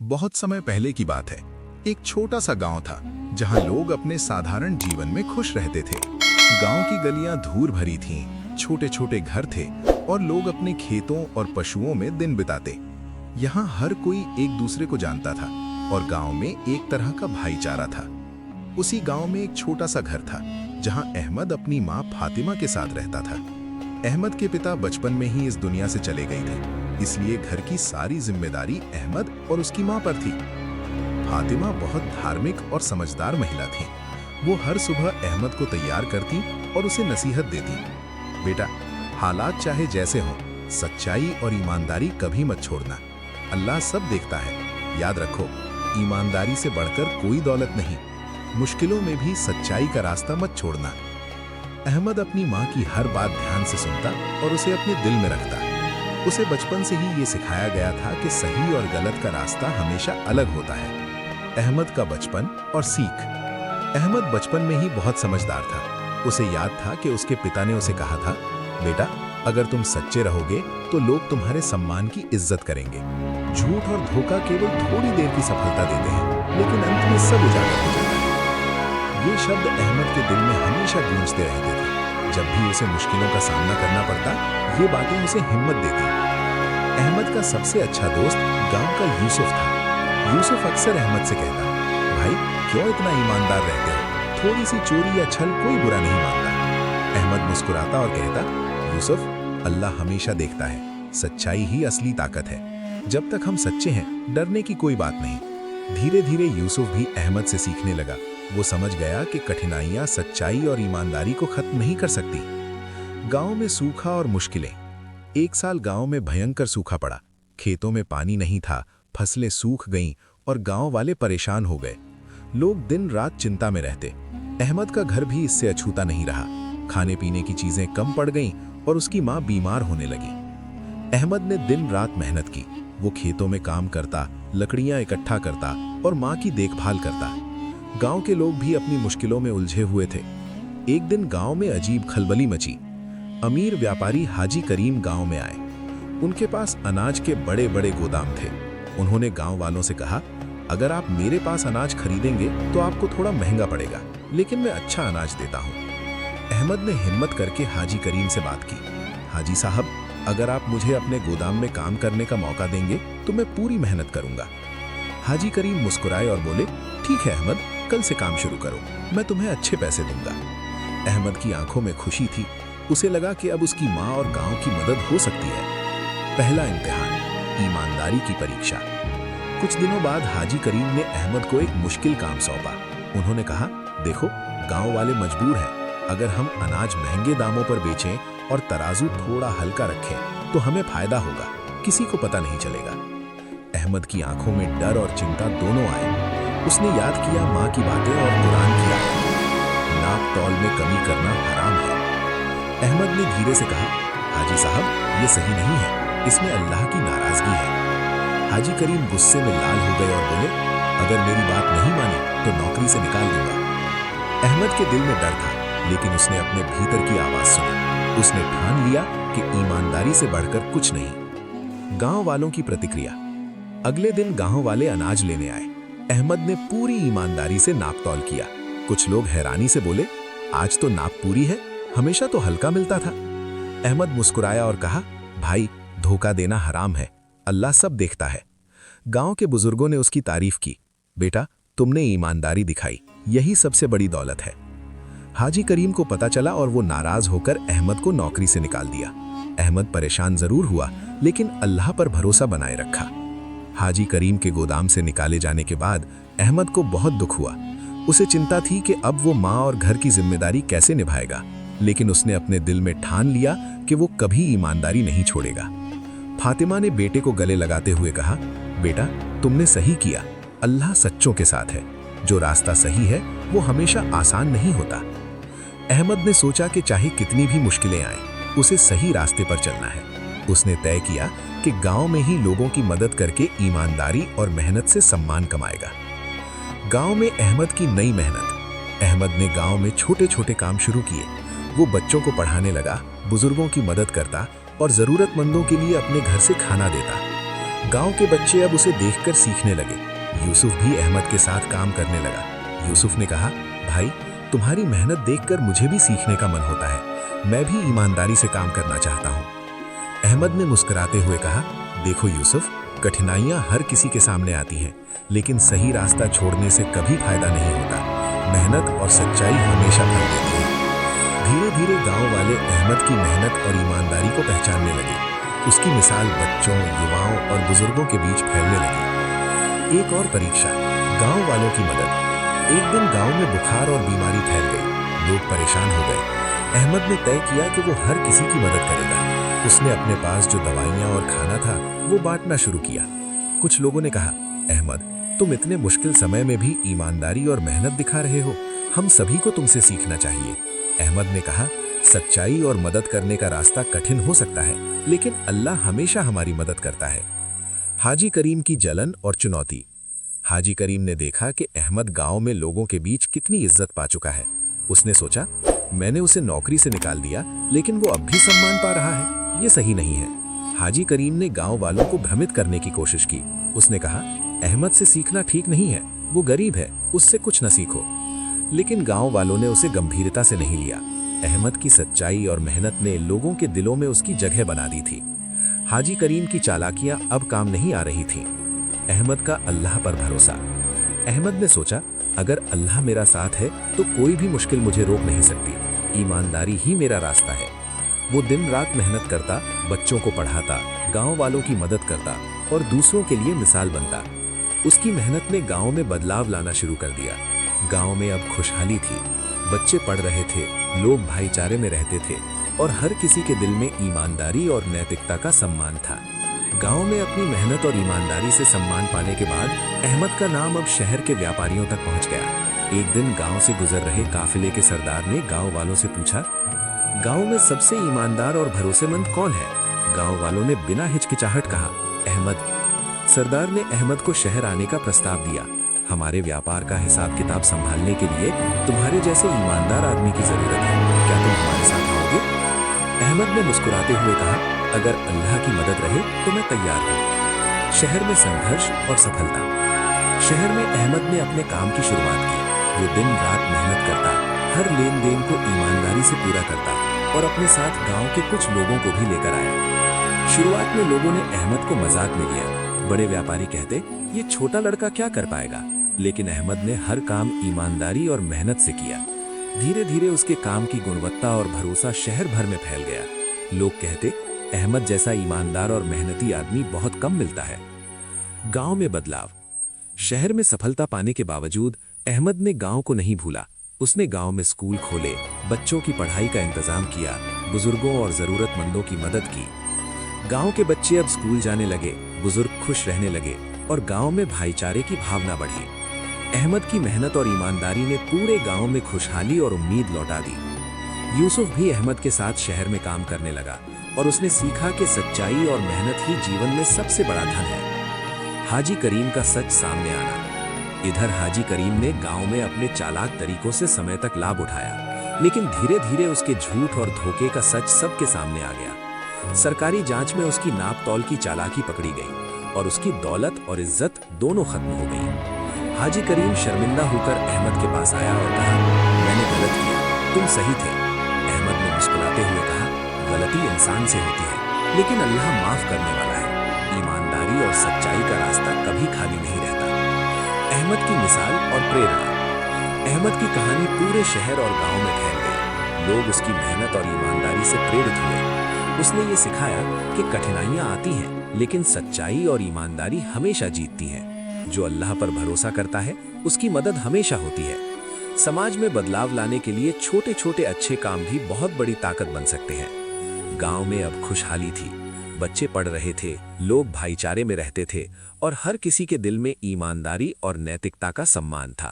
बहुत समय पहले की बात है। एक छोटा सा गांव था जहां लोग अपने साधारण जीवन में खुश रहते थे। गांव की गलियां धूल भरी थीं, छोटे छोटे घर थे और लोग अपने खेतों और पशुओं में दिन बिताते। यहाँ हर कोई एक दूसरे को जानता था और गांव में एक तरह का भाईचारा था। उसी गांव में एक छोटा सा घर था जहां अहमद अपनी माँ फातिमा के साथ रहता था। अहमद के पिता बचपन में ही इस दुनिया से चले गए थे, इसलिए घर की सारी जिम्मेदारी अहमद और उसकी माँ पर थी। फातिमा बहुत धार्मिक और समझदार महिला थी। वो हर सुबह अहमद को तैयार करती और उसे नसीहत देती। बेटा, हालात चाहे जैसे हों, सच्चाई और ईमानदारी कभी मत छोड़ना। अल्लाह सब देखता है। याद रखो, ईमानदारी से बढ़कर कोई दौलत नहीं। मुश्किलों में भी सच्चाई का रास्ता मत छोड़ना। अहमद अपनी माँ की हर बात ध्यान से सुनता और उसे अपने दिल में रखता। उसे बचपन से ही ये सिखाया गया था कि सही और गलत का रास्ता हमेशा अलग होता है। अहमद का बचपन और सीख। अहमद बचपन में ही बहुत समझदार था। उसे याद था कि उसके पिता ने उसे कहा था, बेटा, अगर तुम सच्चे रहोगे तो लोग तुम्हारे सम्मान की इज्जत करेंगे। झूठ और धोखा केवल थोड़ी देर की सफलता देते हैं, लेकिन अंत में सब उजागर हो जाता है। ये शब्द अहमद के दिल में हमेशा गूंजते रहते थे। जब भी उसे मुश्किलों का सामना करना पड़ता, ये बातें उसे हिम्मत देती। अहमद का सबसे अच्छा दोस्त गांव का यूसुफ था। यूसुफ अक्सर अहमद से कहता, भाई, क्यों इतना ईमानदार रहते हो? थोड़ी सी चोरी या छल कोई बुरा नहीं मानता। अहमद मुस्कुराता और कहता, यूसुफ, अल्लाह हमेशा देखता है। सच्चाई ही असली ताकत है। जब तक हम सच्चे हैं, डरने की कोई बात नहीं। धीरे धीरे यूसुफ भी अहमद से सीखने लगा। वो समझ गया कि कठिनाइयां सच्चाई और ईमानदारी को खत्म नहीं कर सकती। गांव में सूखा और मुश्किलें। एक साल गांव में भयंकर सूखा पड़ा। खेतों में पानी नहीं था, फसलें सूख गईं और गांव वाले परेशान हो गए। लोग दिन रात चिंता में रहते। अहमद का घर भी इससे अछूता नहीं रहा। खाने पीने की चीजें कम पड़ गईं और उसकी माँ बीमार होने लगी। अहमद ने दिन रात मेहनत की। वो खेतों में काम करता, लकड़ियां इकट्ठा करता और माँ की देखभाल करता। गांव के लोग भी अपनी मुश्किलों में उलझे हुए थे। एक दिन गांव में अजीब खलबली मची। अमीर व्यापारी हाजी करीम गांव में आए। उनके पास अनाज के बड़े बड़े गोदाम थे। उन्होंने गांव वालों से कहा, अगर आप मेरे पास अनाज खरीदेंगे तो आपको थोड़ा महंगा पड़ेगा, लेकिन मैं अच्छा अनाज देता हूं। अहमद ने हिम्मत करके हाजी करीम से बात की, हाजी साहब, अगर आप मुझे अपने गोदाम में काम करने का मौका देंगे तो मैं पूरी मेहनत करूंगा। हाजी करीम मुस्कुराए और बोले, ठीक है अहमद, कल से काम शुरू करो, मैं तुम्हें अच्छे पैसे दूंगा। अहमद की आंखों में खुशी थी। उसे लगा कि अब उसकी माँ और गांव की मदद हो सकती है। पहला इम्तिहान, ईमानदारी की परीक्षा। कुछ दिनों बाद हाजी करीम ने अहमद को एक मुश्किल काम सौंपा। उन्होंने कहा, देखो, गांव वाले मजबूर हैं। अगर हम अनाज महंगे दामों पर बेचें और तराजू थोड़ा हल्का रखें तो हमें फायदा होगा, किसी को पता नहीं चलेगा। अहमद की आंखों में डर और चिंता दोनों आए। उसने याद किया माँ की बातें और कुरान की आयत, नाप तौल में कमी करना हराम है। अहमद ने धीरे से कहा, हाजी साहब, ये सही नहीं है, इसमें अल्लाह की नाराजगी है। हाजी करीम गुस्से में लाल हो गए और बोले, अगर मेरी बात नहीं मानी तो नौकरी से निकाल दूंगा। अहमद के दिल में डर था, लेकिन उसने अपने भीतर की आवाज सुनी। उसने ठान लिया कि ईमानदारी से बढ़कर कुछ नहीं। गांव वालों की प्रतिक्रिया। अगले दिन गांव वाले अनाज लेने आए। अहमद ने पूरी ईमानदारी से नाप तौल किया। कुछ लोग हैरानी से बोले, आज तो नाप पूरी है, हमेशा तो हल्का मिलता था। अहमद मुस्कुराया और कहा, भाई, धोखा देना हराम है, अल्लाह सब देखता है। गांव के बुजुर्गों ने उसकी तारीफ की। बेटा, तुमने ईमानदारी दिखाई, यही सबसे बड़ी दौलत है। हाजी करीम को पता चला और वो नाराज होकर अहमद को नौकरी से निकाल दिया। अहमद परेशान जरूर हुआ, लेकिन अल्लाह पर भरोसा बनाए रखा। हाजी करीम के गोदाम से निकाले जाने के बाद अहमद को बहुत दुख हुआ। उसे चिंता थी कि अब वो माँ और घर की जिम्मेदारी कैसे निभाएगा, लेकिन उसने अपने दिल में ठान लिया कि वो कभी ईमानदारी नहीं छोड़ेगा। फातिमा ने बेटे को गले लगाते हुए कहा, बेटा, तुमने सही किया, अल्लाह सच्चों के साथ है। जो रास्ता सही है वो हमेशा आसान नहीं होता। अहमद ने सोचा कि चाहे कितनी भी मुश्किलें आए, उसे सही रास्ते पर चलना है। उसने तय किया कि गांव में ही लोगों की मदद करके ईमानदारी और मेहनत से सम्मान कमाएगा। गांव में अहमद की नई मेहनत। अहमद ने गांव में छोटे छोटे काम शुरू किए। वो बच्चों को पढ़ाने लगा, बुजुर्गों की मदद करता और जरूरतमंदों के लिए अपने घर से खाना देता। गांव के बच्चे अब उसे देखकर सीखने लगे। यूसुफ भी अहमद के साथ काम करने लगा। यूसुफ ने कहा, भाई, तुम्हारी मेहनत देखकर मुझे भी सीखने का मन होता है। मैं भी ईमानदारी से काम करना चाहता हूँ। अहमद ने मुस्कुराते हुए कहा, देखो यूसुफ, कठिनाइयाँ हर किसी के सामने आती हैं, लेकिन सही रास्ता छोड़ने से कभी फायदा नहीं होता। मेहनत और सच्चाई हमेशा फल देती है। धीरे धीरे गांव वाले अहमद की मेहनत और ईमानदारी को पहचानने लगे। उसकी मिसाल बच्चों, युवाओं और बुजुर्गों के बीच फैलने लगी। एक और परीक्षा, गांव वालों की मदद। एक दिन गांव में बुखार और बीमारी फैल गई। लोग परेशान हो गए। अहमद ने तय किया कि वो हर किसी की मदद करेगा। उसने अपने पास जो दवाइयाँ और खाना था वो बांटना शुरू किया। कुछ लोगों ने कहा, अहमद, तुम इतने मुश्किल समय में भी ईमानदारी और मेहनत दिखा रहे हो। हम सभी को तुमसे सीखना चाहिए। अहमद ने कहा, सच्चाई और मदद करने का रास्ता कठिन हो सकता है, लेकिन अल्लाह हमेशा हमारी मदद करता है। हाजी करीम की जलन और चुनौती। हाजी करीम ने देखा कि अहमद गांव में लोगों के बीच कितनी इज्जत पा चुका है। उसने सोचा, मैंने उसे नौकरी से निकाल दिया, लेकिन वो अब भी सम्मान पा रहा है। ये सही नहीं है। हाजी करीम ने गांव वालों को भ्रमित करने की कोशिश की। उसने कहा, अहमद से सीखना ठीक नहीं है, वो गरीब है, उससे कुछ न सीखो। लेकिन गांव वालों ने उसे गंभीरता से नहीं लिया। अहमद की सच्चाई और मेहनत ने लोगों के दिलों में उसकी जगह बना दी थी। हाजी करीम की चालाकियां अब काम नहीं आ रही थीं। अहमद का अल्लाह पर भरोसा। अहमद ने सोचा, अगर अल्लाह मेरा साथ है तो कोई भी मुश्किल मुझे रोक नहीं सकती। ईमानदारी ही मेरा रास्ता है। वो दिन रात मेहनत करता, बच्चों को पढ़ाता, गांव वालों की मदद करता और दूसरों के लिए मिसाल बनता। उसकी मेहनत ने गांव में बदलाव लाना शुरू कर दिया। गांव में अब खुशहाली थी। बच्चे पढ़ रहे थे, लोग भाईचारे में रहते थे और हर किसी के दिल में ईमानदारी और नैतिकता का सम्मान था। गांव में अपनी मेहनत और ईमानदारी से सम्मान पाने के बाद अहमद का नाम अब शहर के व्यापारियों तक पहुंच गया। एक दिन गांव से गुजर रहे काफिले के सरदार ने गांव वालों से पूछा, गांव में सबसे ईमानदार और भरोसेमंद कौन है? गांव वालों ने बिना हिचकिचाहट कहा, अहमद। सरदार ने अहमद को शहर आने का प्रस्ताव दिया। हमारे व्यापार का हिसाब किताब संभालने के लिए तुम्हारे जैसे ईमानदार आदमी की जरूरत है। क्या तुम हमारे साथ आओगे? अहमद ने मुस्कुराते हुए कहा, अगर अल्लाह की मदद रहे तो मैं तैयार हूँ। शहर में संघर्ष और सफलता। शहर में अहमद ने अपने काम की शुरुआत की। वो दिन रात मेहनत करता, हर लेन देन को ईमानदारी से पूरा करता और अपने साथ गांव के कुछ लोगों को भी लेकर आया। शुरुआत में लोगों ने अहमद को मजाक में लिया। बड़े व्यापारी कहते, ये छोटा लड़का क्या कर पाएगा? लेकिन अहमद ने हर काम ईमानदारी और मेहनत से किया। धीरे धीरे उसके काम की गुणवत्ता और भरोसा शहर भर में फैल गया। लोग कहते, अहमद जैसा ईमानदार और मेहनती आदमी बहुत कम मिलता है। गांव में बदलाव। शहर में सफलता पाने के बावजूद अहमद ने गांव को नहीं भूला। उसने गांव में स्कूल खोले, बच्चों की पढ़ाई का इंतजाम किया, बुजुर्गों और जरूरतमंदों की मदद की। गांव के बच्चे अब स्कूल जाने लगे, बुजुर्ग खुश रहने लगे और गांव में भाईचारे की भावना बढ़ी। अहमद की मेहनत और ईमानदारी ने पूरे गांव में खुशहाली और उम्मीद लौटा दी। यूसुफ भी अहमद के साथ शहर में काम करने लगा और उसने सीखा कि सच्चाई और मेहनत ही जीवन में सबसे बड़ा धन है। हाजी करीम का सच सामने आना। इधर हाजी करीम ने गांव में अपने चालाक तरीकों से समय तक लाभ उठाया, लेकिन धीरे धीरे उसके झूठ और धोखे का सच सबके सामने आ गया। सरकारी जांच में उसकी नाप तौल की चालाकी पकड़ी गई और उसकी दौलत और इज्जत दोनों खत्म हो गई। हाजी करीम शर्मिंदा होकर अहमद के पास आया और कहा, मैंने गलत किया, तुम सही थे। अहमद ने मुस्कुराते हुए कहा, गलती इंसान से होती है, लेकिन अल्लाह माफ करने वाला है। ईमानदारी और सच्चाई का रास्ता कभी खाली नहीं रहता। अहमद की मिसाल और प्रेरणा। अहमद की कहानी पूरे शहर और गांव में फैल गई। लोग उसकी मेहनत और ईमानदारी से प्रेरित हुए। उसने ये सिखाया कि कठिनाइयां आती हैं, लेकिन सच्चाई और ईमानदारी हमेशा जीतती हैं। जो अल्लाह पर भरोसा करता है, उसकी मदद हमेशा होती है। समाज में बदलाव लाने के लिए छोटे छोटे अच्छे काम भी बहुत बड़ी ताकत बन सकते हैं। गांव में अब खुशहाली थी। बच्चे पढ़ रहे थे, लोग भाईचारे में रहते थे और हर किसी के दिल में ईमानदारी और नैतिकता का सम्मान था।